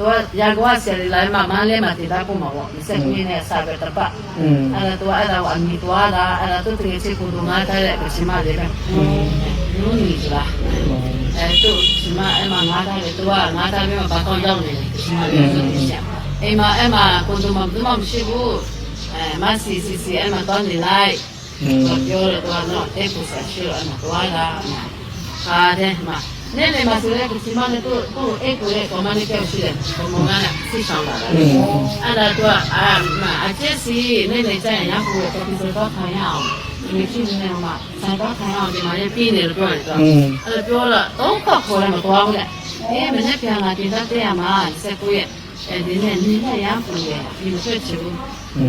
ตัวอยากว่าเสียหลายมาเล่มาติดตากูมาบอกนี่เสกุยเนี่ยสาบตะปะอะไรตัวอะไรว่ามีตัวอะไรตัวที่เชื่อกูดูงานได้เลยก็สิมาเลยกันนู่นนี่จ้ะตัวสิมางานได้เลยตัวงานได้ไม่มาบ้านต้องย้อนเลยสิมาเลยมาคนดูมาไม่ใช่กูมาสิมาตอนนี้ไล่ก็เยอะเลยตัวเนาะกูเสียชื่อมาตัวละเด้มาเนี่ยมาซื้อกูสิมาเนี่ยตัวกูกูเลยก็มาเนี่ยเจ้าชื่อผมมองกันนะสิช่างละอะไรตัวมาเจสซี่เนี่ยใจยังกูก็พิสูจน์ก็ขายเอามีชื่อเนี่ยมาใส่ก็ขายเอาที่มาเนี่ยปีเนี่ยตัวเนี่ยตัวละต้องขอบคุณมาตัวกูเลยมันเนี่ยเพียงอะไรที่ตั้งใจมาเสกุยဒီနေ့နင်းနဲ့ရပူရဲ့ဒီမဖြစ်ချဘူး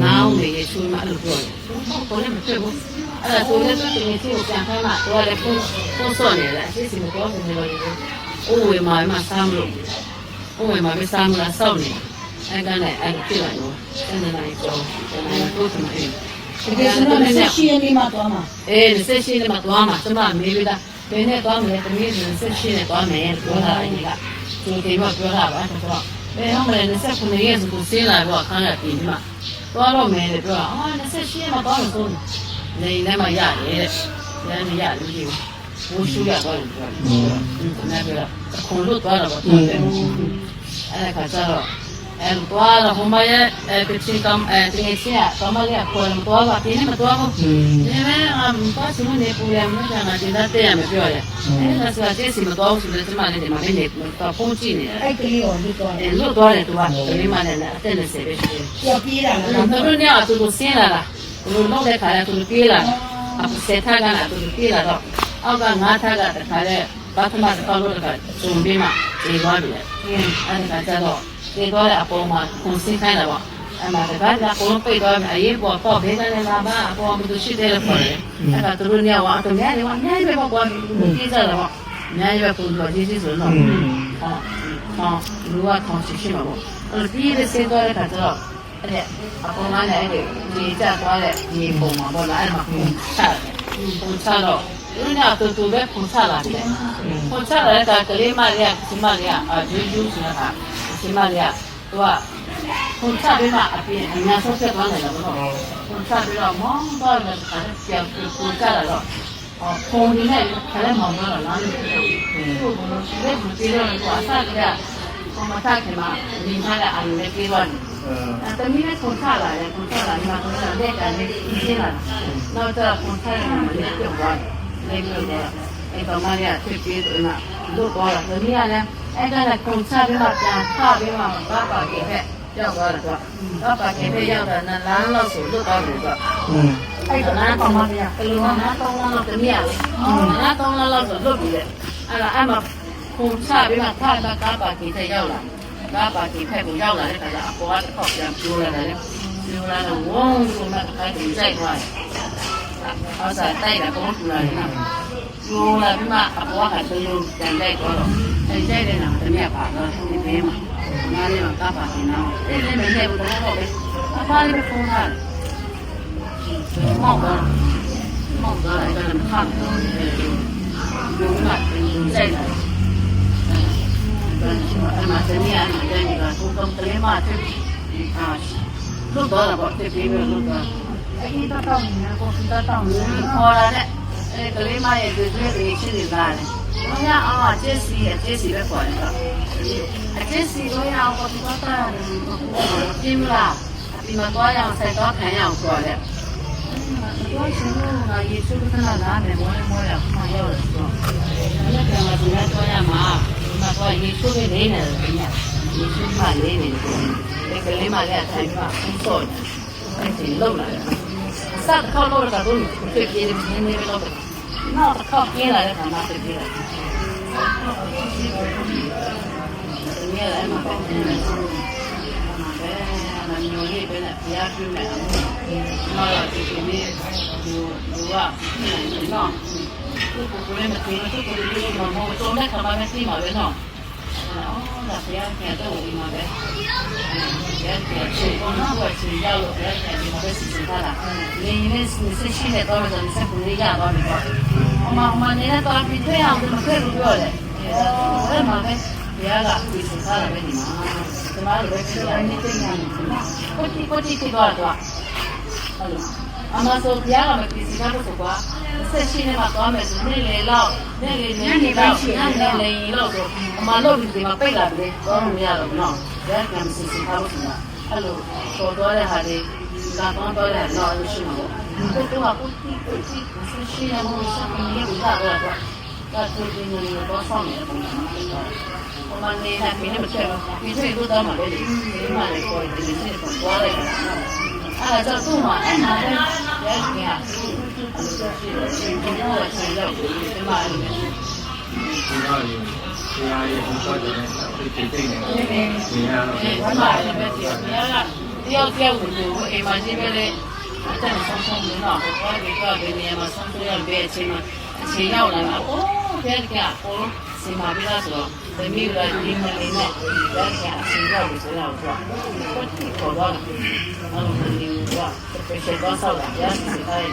နောင်နေရချူမအဲ့လိုပြောတယ်ဘာလို့မဖြစ်ဘူးအဲ့ဒါဆိုလည်းသူတင်စီကိုပြန်ခိုင်းမှတော့လည်းပုံစော့နေတယ်အစ်စီမပြောနေလို့အိုးဝေမာမဆမ်းလို့အိုးဝေမာမဆမ်းလားစောက်နေအဲ့ကလည်းအဲ့ပြလိုက်တော့အဲ့ဒါလည်းကြောအဲ့ဒါကိုသမီးဒီကနေ့ဆက်ရှိနေမှာတော့မှာဆက်ရှိနေမှာတော့မှာကျမမေးပြီးသားဘယ်နဲ့တော့မလဲတမီးဆက်ရှိနေတော့မယ်ပြောတာအရင်ကသူဒီမှာပြောတာပါဆိုတော့ဟုတ်တယ်29ရက်ဆိုစင်းလာတော့ခန်းရပြင်ဒီမှာသွားတော့မယ်လေပြော28ရက်မှာသွားလို့ဆုံးနေလည်းမရတယ်တဲ့လည်းရတယ်ကြည့်ဘူးရှူရတော့ပြောတယ်ပြောခုလို့သွားတော့တယ်အဲ့ဒါကကျတော့သွားတော့ဟိုမှာရဲ့ကချင်ကမ်တင်စီကတော့မရခေါ်လို့သွားပါတင်းမသွားဘူးဒီမဲ့ပါစမနေပူရမှာကဒီလက်တဲ့ရမပြောရအဲ့ဒါဆိုတဲ့စီမသွားဘူးဆိုတော့ကျမလည်းဒီမှာနေတော့ပုံကြည့်နေတယ်အဲ့ကလေးကိုလွတ်သွားလွတ်သွားတယ်သူကဒီမှာလည်းအတက်နဲ့ဆယ်ပဲရှိတယ်ကြောက်ပြေးတာလားသူတို့เนี่ยသူတို့ဆင်းလာတာသူတို့လောက်တဲ့ခါကျသူတို့ပြေးလာအခုဆက်ထားကလည်းသူတို့ပြေးလာတော့အောက်ကငါးထားကတခါလဲဘာသမတ်ကောလို့တခါဇုံပြီးမှပြေးသွားပြီလေအဲ့ဒါကျတော့ပြေးသွားတဲ့အပေါ်မှာခုန်ဆင်းခိုင်းတာပေါ့အဲ့မှာတခါကကိုလုံးပိတ်သွားပြီအေးပေါ်တော့ဘေးကနေလာပါအပေါ်မှာသူရှိတယ်လို့ခေါ်တယ်အဲ့ဒါသူတို့เนี่ยว่าအများကြီးว่าအများကြီးပဲပေါ့ပြေးကြတာပေါ့အများကြီးပဲပုံတော့ကြီးကြီးဆိုတော့လူကထောင်ရှိမှာပေါ့အဲ့ဒီရစင်သွားတဲ့ခါကျတော့အဲ့အပေါ်မှာလည်းဒီကျသွားတဲ့ဒီပုံမှာပေါ့လားအဲ့မှာပုံချတော့ဒီနေ့တူပဲပုံချလာတယ်ပုံချလာတဲ့ကလေးမလေးကဒီမလေးကဂျူးဂျူးဆိုတာဒီမလေးကသူကပုံချပြီးမှအပြင်အများဆုံးဆက်သွားတယ်လို့ပေါ့ပုံချပြီးတော့မောင်းတော့လည်းပြန်ပုံချလာတော့ပုံဒီနဲ့ခလည်းမောင်းတော့လားလို့ပြောတယ်သူကလည်းဒီလိုတော့အစားကပုံမထားခင်မှာဒီထားတဲ့အရင်လည်းပြေးသွားတယ်တမီးနဲ့ပုံချလာတယ်ပုံချလာဒီမှာပုံချတဲ့ကလည်းပြေးလာနောက်တော့ပုံချရမှာလည်းပြောသွားတယ်လည်းပြောတယ်အဲ့တော့မရဖြစ်ပြီးတော့လို့တော့တမီးကလည်းအဲ့ဒါလည်းပုံချပြီးမှပြန်ထပြီးမှဘာပါခဲ့ဖက်ရောက်သွားတယ်တော့ဘာပါခဲ့ဖက်ရောက်တာလမ်းလောက်ဆိုလို့တော့တယ်တော့အဲ့တော့နားပေါ်မှာပြကလေးကနားတော့လောက်တမီးရလေနားတော့လောက်ဆိုလွတ်ပြီးတယ်အဲ့ဒါအမှပုံချပြီးမှထတာကားပါခဲ့ဖက်ရောက်လာကားပါခဲ့ဖက်ကိုရောက်လာတဲ့ခါကျအပေါ်ကတော့ပြန်ပြိုးလာတယ်ပြိုးလာတော့ဝုန်းဆိုမှခိုင်းပြီးစိုက်သွားတယ်အော်စားတိုက်တာကောင်းထူလာတယ်နော်ပြိုးလာပြီးမှအပေါ်ကတလုံးပြန်တိုက်တော့အဲ့တိုက်တဲ့နာတမီးပါတော့ဒီဘေးမှာနားလေးမှာကားပါနေတော့အဲ့ဒီမနေဘူးတော့ပဲအဖားလေးဖုန်းထားတယ်မောက်တော့အဲ့ဒါမှမထားဘူးဘုံကစိုက်တယ်အဲ့မှာတမီးအဲ့ဒီကသူကလေးမတက်လို့တော့တော့တက်ပြီးလို့တော့အဲ့ဒီတော့နေကိုစတာတောင်းနေခေါ်လာတဲ့အဲ့ကလေးမရဲ့တွေ့တွေ့လေးရှိနေတာလေ။ဘုရားအော်ကျက်စီပဲခေါ်တယ်တော့။အကျက်စီလို့ရအောင်ပေါ့တော့တာပြင်းလားဒီမှာတော့ရအောင်စိုက်တော့ခံရအောင်ခေါ်တယ်။တော့ရှင်ကယေရှုခရစ်နာနဲ့မောရမှာရောက်တယ်ဆိုတော့အဲ့ဒါကမှဒီတော့ရမှာဒီမှာတော့ယေရှုပဲနေတယ်ယေရှုမှနေတယ်အဲ့ကလေးမလည်းထိုင်ပါဆော့အဲ့ဒီလုံးလာတယ်။စက်ခေါ်လို့ကတော့သူပြေးနေတော့နောက်တစ်ခေါက်ပြေးလာတဲ့ခါမှပြေးလာတယ်။ဒီနေ့လည်းမပေါ့နေတယ်။မမျိုးလေးပဲနဲ့ပြားပြနေတယ်။နောက်တော့ဒီနေ့ဒီကနော်သူကလည်းမသိဘူးသူကလည်းမဟုတ်တော့လည်းခါမှမရှိမှာပဲနော်။အော်ဒါပြားကတော့ဒီမှာပဲ။ရက်ရက်ချင်းတော့ချင်းရောက်လို့ရက်ရက်ဒီမှာပဲစီစဉ်ထားတာ။ဒီနေ့ဆက်ရှိနေတော့လည်းဆက်ကူရရတော့တယ်။အမနေတဲ့တော့ပြည့်အောင်မခဲ့လို့ပြောတယ်။အဲ့မှာပဲ ရားကဒီစကားလည်းဒီမှာကျမတို့လည်းပြောနေသိနေတယ်ကိုတိကတော့ဟဲ့လိုအမဆိုဘုရားကမပြည်စကားလို့ဆိုကွာဆက်ရှိနေမှာသွားမယ်ဆိုနေ့လေလောက်နေ့လေလောက်ညနေလေလောက်ဆိုအမလို့ဒီမှာပိတ်လာတယ်တော့မရတော့နော်ဒါကမှစစ်စစ်ထားလို့ဆိုတာအဲ့လိုပေါ်တော့တဲ့ဟာတွေကတော့တော့လည်းတော့ရှိမှာပေါ့ဒီကတော့ကိုတိဆက်ရှိနေမှာဆက်ပြီးရတာတော့သူဒီနေ့တော့ဆောင်းနေတယ်ပုံမှန်နေတာမင်းမချက်ဘူးဒီလိုတော့မှလည်းဒီမှာလည်းပေါ်တယ်ဒီနေ့တော့သွားတယ်အဲ့ဒါတော့သူ့မှာအဲ့နာလည်းရဲကြီးอ่ะဒီတော့ဆက်ရောက်ဒီမှာလည်း ဒီတော့ဒီရားရဲ့ဘုရားရဲ့တိတ်နေတယ်ဒီဟာတော့ ဘာမှလည်းမသိဘူး။တယောက်ကိုအိမ်မှာရှိပဲလေအတန်ဆုံးဆုံးနေတော့ဘာဒီကဘယ်နေရာမှာဆုံးဖြတ်ရပဲအချိန်မှာအချိန်ရောက်လာတော့အိုးဘယ်ကကိုစီမပြီးလားဆိုတော့သမီးကဒီမလေးနဲ့ဘယ်ကအချိန်ရောက်ပြီဆိုတော့ကိုတိပေါ်တော့အဲ့လိုမျိုးကတစ်ချက်တော့ဆောက်တာရစီတိုင်း